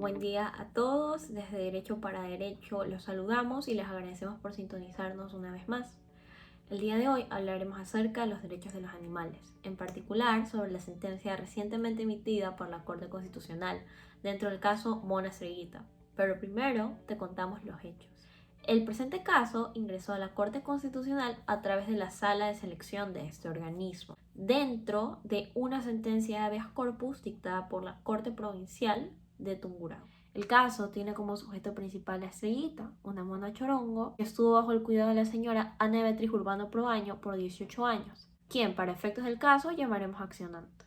Buen día a todos, desde Derecho para Derecho los saludamos y les agradecemos por sintonizarnos una vez más. El día de hoy hablaremos acerca de los derechos de los animales, en particular sobre la sentencia recientemente emitida por la Corte Constitucional dentro del caso Mona Estrellita. Pero primero te contamos los hechos. El presente caso ingresó a la Corte Constitucional a través de la Sala de Selección de este organismo, dentro de una sentencia de habeas corpus dictada por la Corte Provincial de Tungurahua. El caso tiene como sujeto principal a Estrellita, una mona chorongo que estuvo bajo el cuidado de la señora Ana Beatriz Urbano Proaño por 18 años, quien para efectos del caso llamaremos accionante.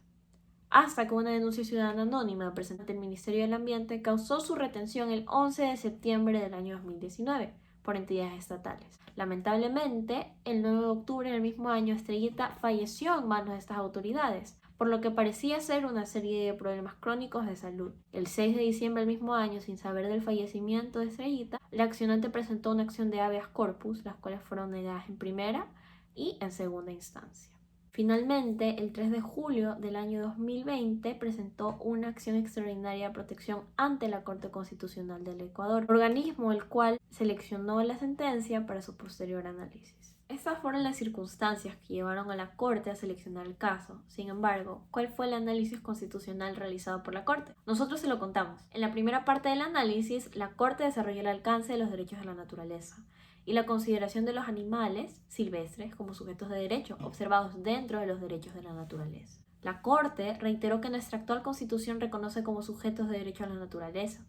Hasta que una denuncia ciudadana anónima presentada ante el Ministerio del Ambiente causó su retención el 11 de septiembre del año 2019 por entidades estatales. Lamentablemente, el 9 de octubre del mismo año, Estrellita falleció en manos de estas autoridades, por lo que parecía ser una serie de problemas crónicos de salud. El 6 de diciembre del mismo año, sin saber del fallecimiento de Estrellita, la accionante presentó una acción de habeas corpus, las cuales fueron negadas en primera y en segunda instancia. Finalmente, el 3 de julio del año 2020 presentó una acción extraordinaria de protección ante la Corte Constitucional del Ecuador, organismo el cual seleccionó la sentencia para su posterior análisis. Estas fueron las circunstancias que llevaron a la Corte a seleccionar el caso. Sin embargo, ¿cuál fue el análisis constitucional realizado por la Corte? Nosotros se lo contamos. En la primera parte del análisis, la Corte desarrolló el alcance de los derechos de la naturaleza y la consideración de los animales silvestres como sujetos de derecho, observados dentro de los derechos de la naturaleza. La Corte reiteró que nuestra actual Constitución reconoce como sujetos de derecho a la naturaleza,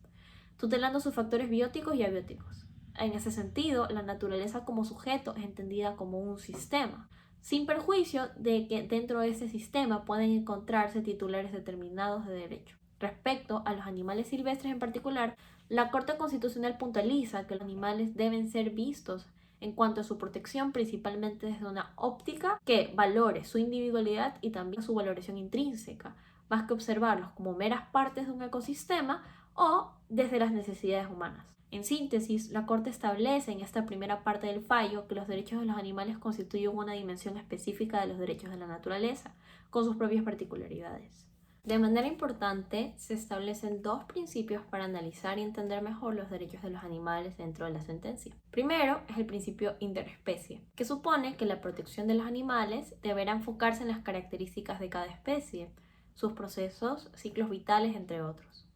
tutelando sus factores bióticos y abióticos. En ese sentido, la naturaleza como sujeto es entendida como un sistema, sin perjuicio de que dentro de ese sistema pueden encontrarse titulares determinados de derecho. Respecto a los animales silvestres en particular, la Corte Constitucional puntualiza que los animales deben ser vistos en cuanto a su protección principalmente desde una óptica que valore su individualidad y también su valoración intrínseca, más que observarlos como meras partes de un ecosistema o desde las necesidades humanas. En síntesis, la Corte establece en esta primera parte del fallo que los derechos de los animales constituyen una dimensión específica de los derechos de la naturaleza, con sus propias particularidades. De manera importante, se establecen dos principios para analizar y entender mejor los derechos de los animales dentro de la sentencia. Primero es el principio interespecie, que supone que la protección de los animales deberá enfocarse en las características de cada especie, sus procesos, ciclos vitales, entre otros.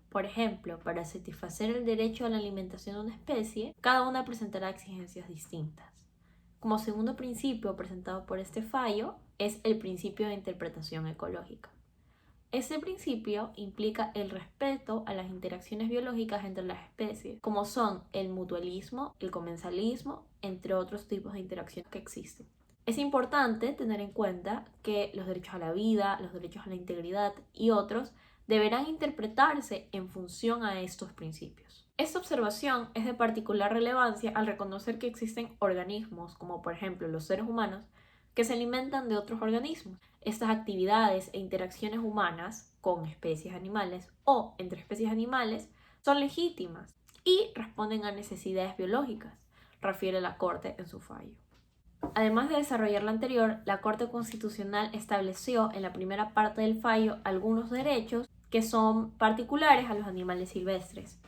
Por ejemplo, para satisfacer el derecho a la alimentación de una especie, cada una presentará exigencias distintas. Como segundo principio presentado por este fallo es el principio de interpretación ecológica. Este principio implica el respeto a las interacciones biológicas entre las especies, como son el mutualismo, el comensalismo, entre otros tipos de interacciones que existen. Es importante tener en cuenta que los derechos a la vida, los derechos a la integridad y otros deberán interpretarse en función a estos principios. Esta observación es de particular relevancia al reconocer que existen organismos, como por ejemplo los seres humanos, que se alimentan de otros organismos. Estas actividades e interacciones humanas con especies animales o entre especies animales son legítimas y responden a necesidades biológicas, refiere la Corte en su fallo. Además de desarrollar lo anterior, la Corte Constitucional estableció en la primera parte del fallo algunos derechos que son particulares a los animales silvestres.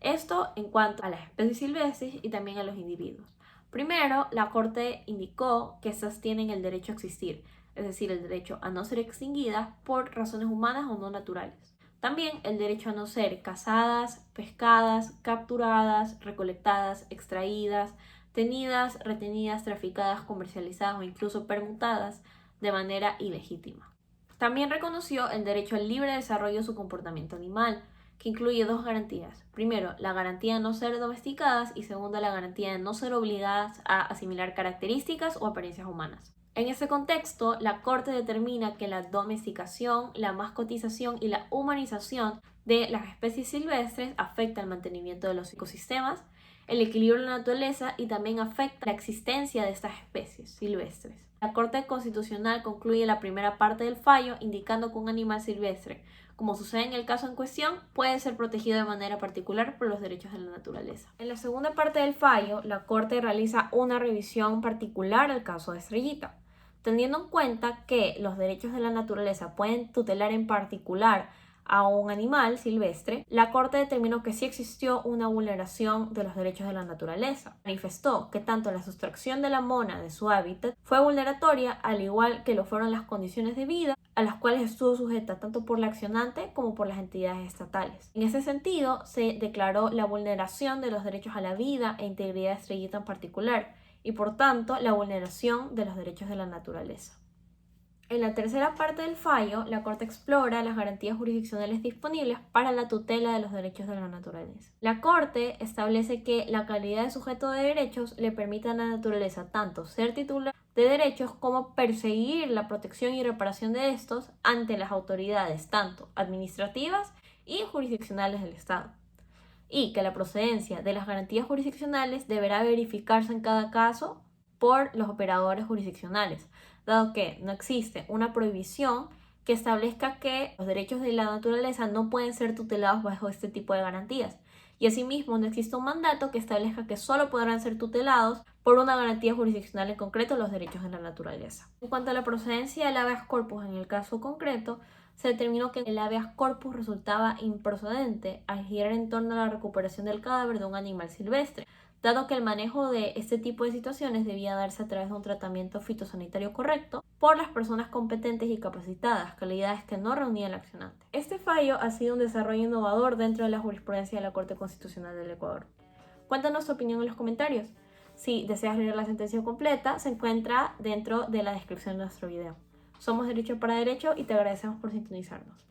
Esto en cuanto a las especies silvestres y también a los individuos. Primero, la Corte indicó que estas tienen el derecho a existir, es decir, el derecho a no ser extinguidas por razones humanas o no naturales. También el derecho a no ser cazadas, pescadas, capturadas, recolectadas, extraídas, tenidas, retenidas, traficadas, comercializadas o incluso permutadas de manera ilegítima. También reconoció el derecho al libre desarrollo de su comportamiento animal, que incluye dos garantías. Primero, la garantía de no ser domesticadas y segundo, la garantía de no ser obligadas a asimilar características o apariencias humanas. En este contexto, la Corte determina que la domesticación, la mascotización y la humanización de las especies silvestres afecta al mantenimiento de los ecosistemas, el equilibrio de la naturaleza y también afecta la existencia de estas especies silvestres. La Corte Constitucional concluye la primera parte del fallo indicando que un animal silvestre, como sucede en el caso en cuestión, puede ser protegido de manera particular por los derechos de la naturaleza. En la segunda parte del fallo, la Corte realiza una revisión particular al caso de Estrellita, teniendo en cuenta que los derechos de la naturaleza pueden tutelar en particular a un animal silvestre, la Corte determinó que sí existió una vulneración de los derechos de la naturaleza. Manifestó que tanto la sustracción de la mona de su hábitat fue vulneratoria, al igual que lo fueron las condiciones de vida a las cuales estuvo sujeta tanto por la accionante como por las entidades estatales. En ese sentido, se declaró la vulneración de los derechos a la vida e integridad de Estrellita en particular, y por tanto la vulneración de los derechos de la naturaleza. En la tercera parte del fallo, la Corte explora las garantías jurisdiccionales disponibles para la tutela de los derechos de la naturaleza. La Corte establece que la calidad de sujeto de derechos le permite a la naturaleza tanto ser titular de derechos como perseguir la protección y reparación de estos ante las autoridades tanto administrativas y jurisdiccionales del Estado, y que la procedencia de las garantías jurisdiccionales deberá verificarse en cada caso por los operadores jurisdiccionales, dado que no existe una prohibición que establezca que los derechos de la naturaleza no pueden ser tutelados bajo este tipo de garantías. Y asimismo no existe un mandato que establezca que solo podrán ser tutelados por una garantía jurisdiccional en concreto los derechos de la naturaleza. En cuanto a la procedencia del habeas corpus en el caso concreto, se determinó que el habeas corpus resultaba improcedente al girar en torno a la recuperación del cadáver de un animal silvestre, dado que el manejo de este tipo de situaciones debía darse a través de un tratamiento fitosanitario correcto por las personas competentes y capacitadas, calidades que no reunía el accionante. Este fallo ha sido un desarrollo innovador dentro de la jurisprudencia de la Corte Constitucional del Ecuador. Cuéntanos tu opinión en los comentarios. Si deseas leer la sentencia completa, se encuentra dentro de la descripción de nuestro video. Somos Derecho para Derecho y te agradecemos por sintonizarnos.